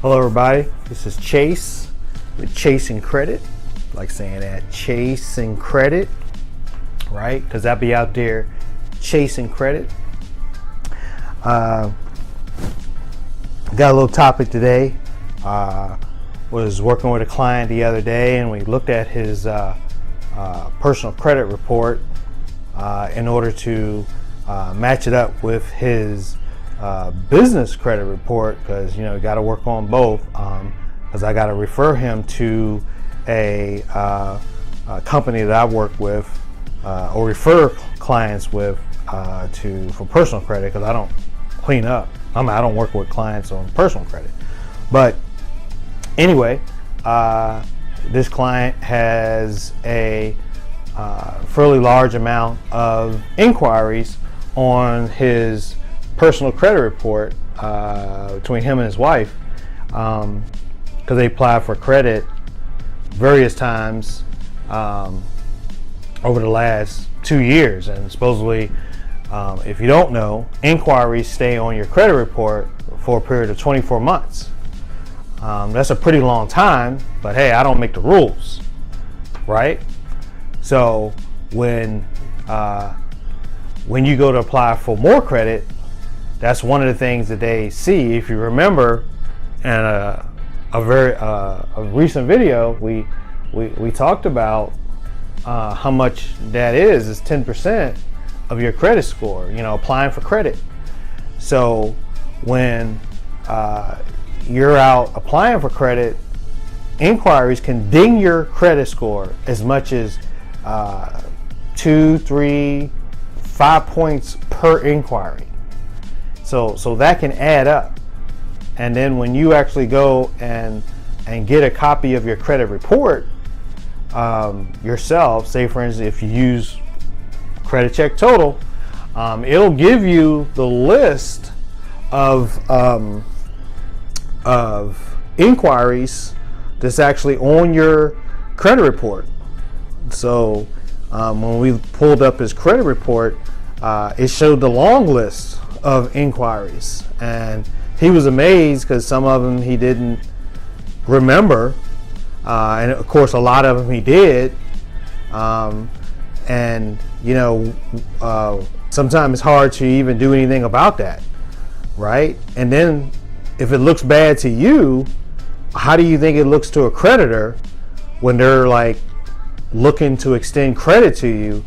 Hello everybody, this is Chase with ChaseNCredit. Like saying that, ChaseNCredit, right? Because I'll be out there chasing credit. Got a little topic today. Was working with a client the other day and we looked at his personal credit report in order to match it up with his business credit report, because you got to work on both, because I got to refer him to a company that I work with or refer clients with for personal credit, because I don't clean up. I don't work with clients on personal credit. But anyway, this client has a fairly large amount of inquiries on his personal credit report between him and his wife, because they applied for credit various times over the last 2 years. And supposedly, if you don't know, inquiries stay on your credit report for a period of 24 months. That's a pretty long time, but hey, I don't make the rules, right? So when you go to apply for more credit, that's one of the things that they see. If you remember, in a recent video, we talked about how much that is 10% of your credit score, applying for credit. So when you're out applying for credit, inquiries can ding your credit score as much as 2, 3, 5 points per inquiry. So that can add up. And then when you actually go and get a copy of your credit report yourself, say for instance, if you use Credit Check Total, it'll give you the list of inquiries that's actually on your credit report. So when we pulled up his credit report, it showed the long list of inquiries, and he was amazed because some of them he didn't remember, and of course a lot of them he did, and sometimes it's hard to even do anything about that, right? And then if it looks bad to you, how do you think it looks to a creditor when they're like looking to extend credit to you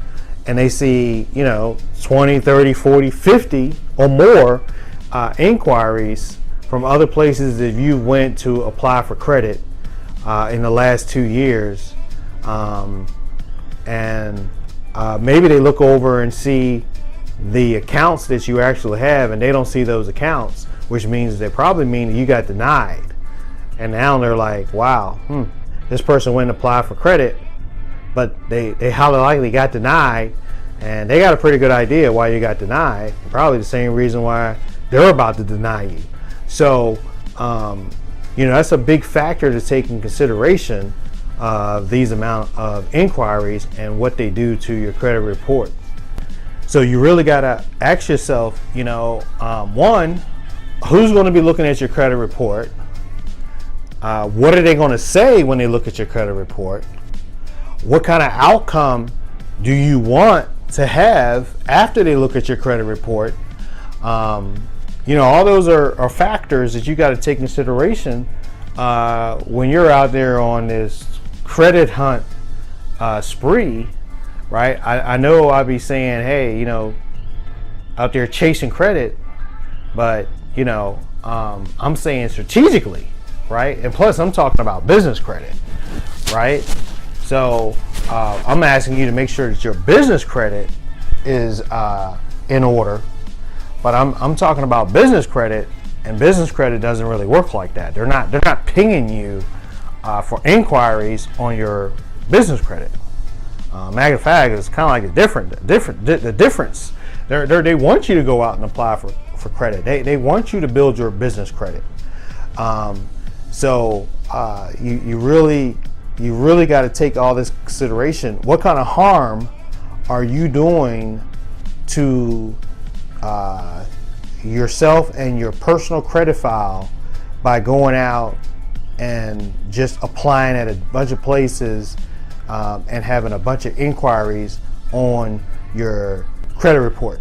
and they see 20, 30, 40, 50 or more inquiries from other places that you went to apply for credit in the last 2 years, and maybe they look over and see the accounts that you actually have and they don't see those accounts, which means they probably mean that you got denied. And now they're like, wow, this person went and applied for credit, but they highly likely got denied, and they got a pretty good idea why you got denied. Probably the same reason why they're about to deny you. So, that's a big factor to take in consideration of these amount of inquiries and what they do to your credit report. So you really got to ask yourself, one, who's going to be looking at your credit report? What are they going to say when they look at your credit report? What kind of outcome do you want to have after they look at your credit report? All those are factors that you got to take into consideration when you're out there on this credit hunt spree, right? I know I'll be saying, hey, out there chasing credit, but I'm saying strategically, right? And plus I'm talking about business credit, right? So I'm asking you to make sure that your business credit is in order, but I'm talking about business credit, and business credit doesn't really work like that. They're not pinging you for inquiries on your business credit. Matter of fact, it's kind of like the difference. They want you to go out and apply for credit. They want you to build your business credit. So you really got to take all this consideration. What kind of harm are you doing to yourself and your personal credit file by going out and just applying at a bunch of places and having a bunch of inquiries on your credit report,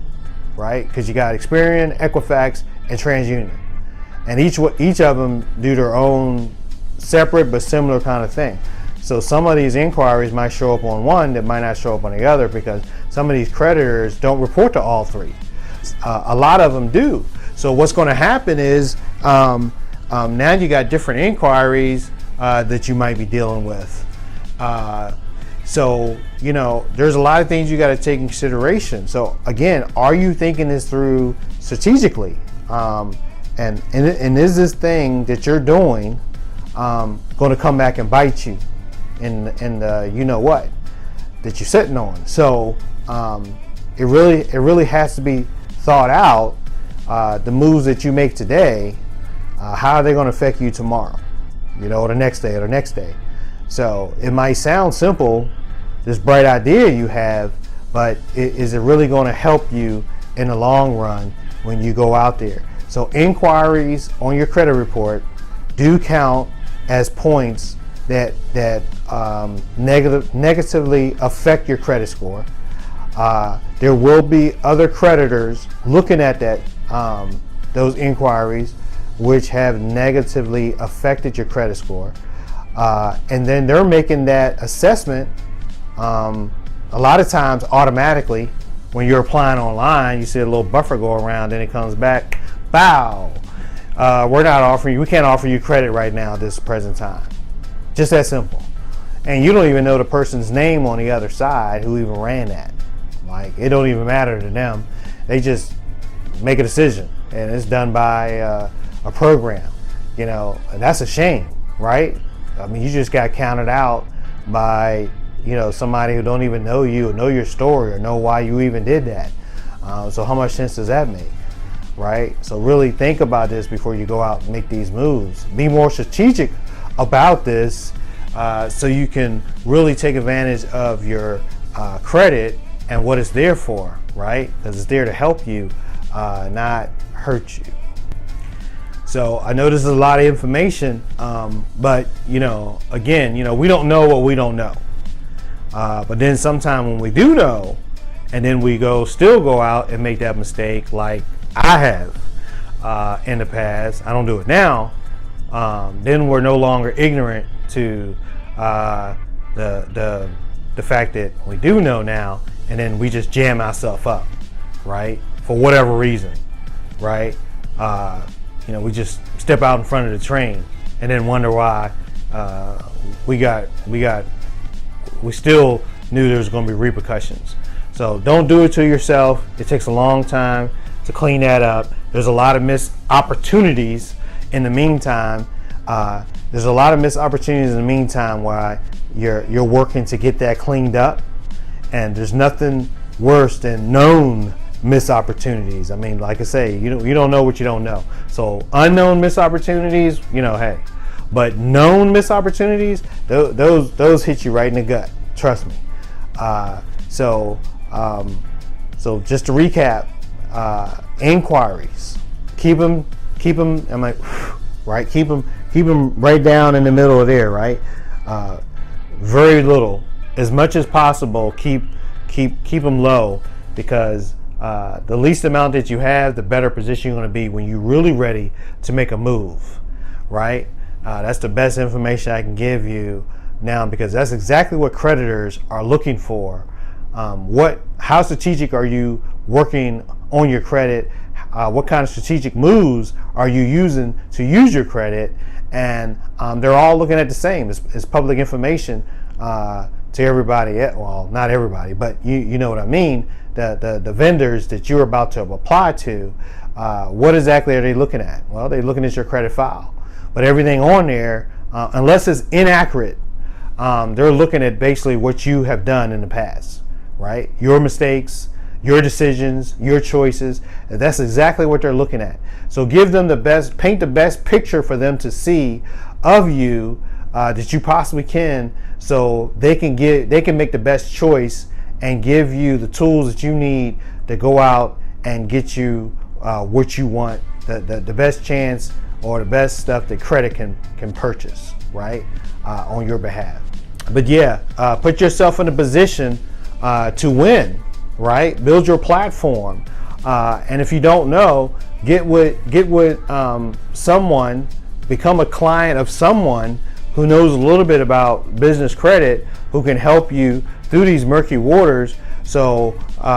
right? Because you got Experian, Equifax, and TransUnion, and each of them do their own separate but similar kind of thing. So some of these inquiries might show up on one that might not show up on the other, because some of these creditors don't report to all three. A lot of them do. So what's going to happen is now you got different inquiries that you might be dealing with. So, there's a lot of things you got to take in consideration. So again, are you thinking this through strategically? And is this thing that you're doing going to come back and bite you in the what that you're sitting on? So it really has to be thought out. The moves that you make today, how are they going to affect you tomorrow? Or the next day or the next day. So it might sound simple, this bright idea you have, but is it really going to help you in the long run when you go out there? So inquiries on your credit report do count as points that negatively affect your credit score. There will be other creditors looking at those inquiries which have negatively affected your credit score, and then they're making that assessment a lot of times automatically. When you're applying online, you see a little buffer go around, and it comes back, bow, we can't offer you credit right now at this present time. Just that simple. And you don't even know the person's name on the other side who even ran that. Like, it don't even matter to them. They just make a decision, and it's done by a program, and that's a shame, right? I mean, you just got counted out by somebody who don't even know you or know your story or know why you even did that. So how much sense does that make, right? So really think about this before you go out and make these moves. Be more strategic about this so you can really take advantage of your credit and what it's there for, right? Because it's there to help you, not hurt you. So I know this is a lot of information, but again, we don't know what we don't know. But then sometime when we do know, and then we still go out and make that mistake, like I have in the past. I don't do it now. Then we're no longer ignorant to the fact that we do know now, and then we just jam ourselves up, right? For whatever reason, right? We just step out in front of the train and then wonder why we still knew there was going to be repercussions. So don't do it to yourself. It takes a long time to clean that up. There's a lot of missed opportunities in the meantime. Why you're working to get that cleaned up. And there's nothing worse than known missed opportunities. I mean, like I say, you don't know what you don't know. So unknown missed opportunities, hey. But known missed opportunities, those hit you right in the gut. Trust me. So just to recap, inquiries, keep them. I'm like, right. Keep them right down in the middle of there, right. Very little, as much as possible. Keep them low, because the least amount that you have, the better position you're going to be when you're really ready to make a move, right? That's the best information I can give you now, because that's exactly what creditors are looking for. How strategic are you working on your credit? What kind of strategic moves are you using to use your credit? And they're all looking at the same. It's public information to everybody. Well, not everybody, but you know what I mean. The vendors that you're about to apply to, what exactly are they looking at? Well, they're looking at your credit file. But everything on there, unless it's inaccurate, they're looking at basically what you have done in the past, right? Your mistakes, your decisions, your choices. That's exactly what they're looking at. So give them paint the best picture for them to see of you that you possibly can, so they can make the best choice and give you the tools that you need to go out and get you what you want, the best chance or the best stuff that credit can purchase, right, on your behalf. But yeah, put yourself in a position to win, right? Build your platform, and if you don't know, get with someone, become a client of someone who knows a little bit about business credit, who can help you through these murky waters, so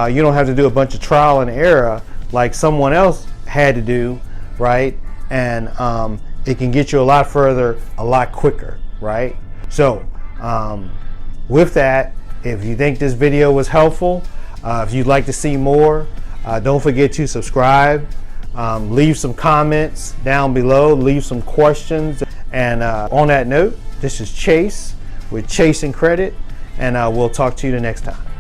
you don't have to do a bunch of trial and error like someone else had to do, right? And it can get you a lot further, a lot quicker, right? So with that, if you think this video was helpful, if you'd like to see more, don't forget to subscribe, leave some comments down below, leave some questions. And on that note, this is Chase with ChaseNCredit, and we'll talk to you the next time.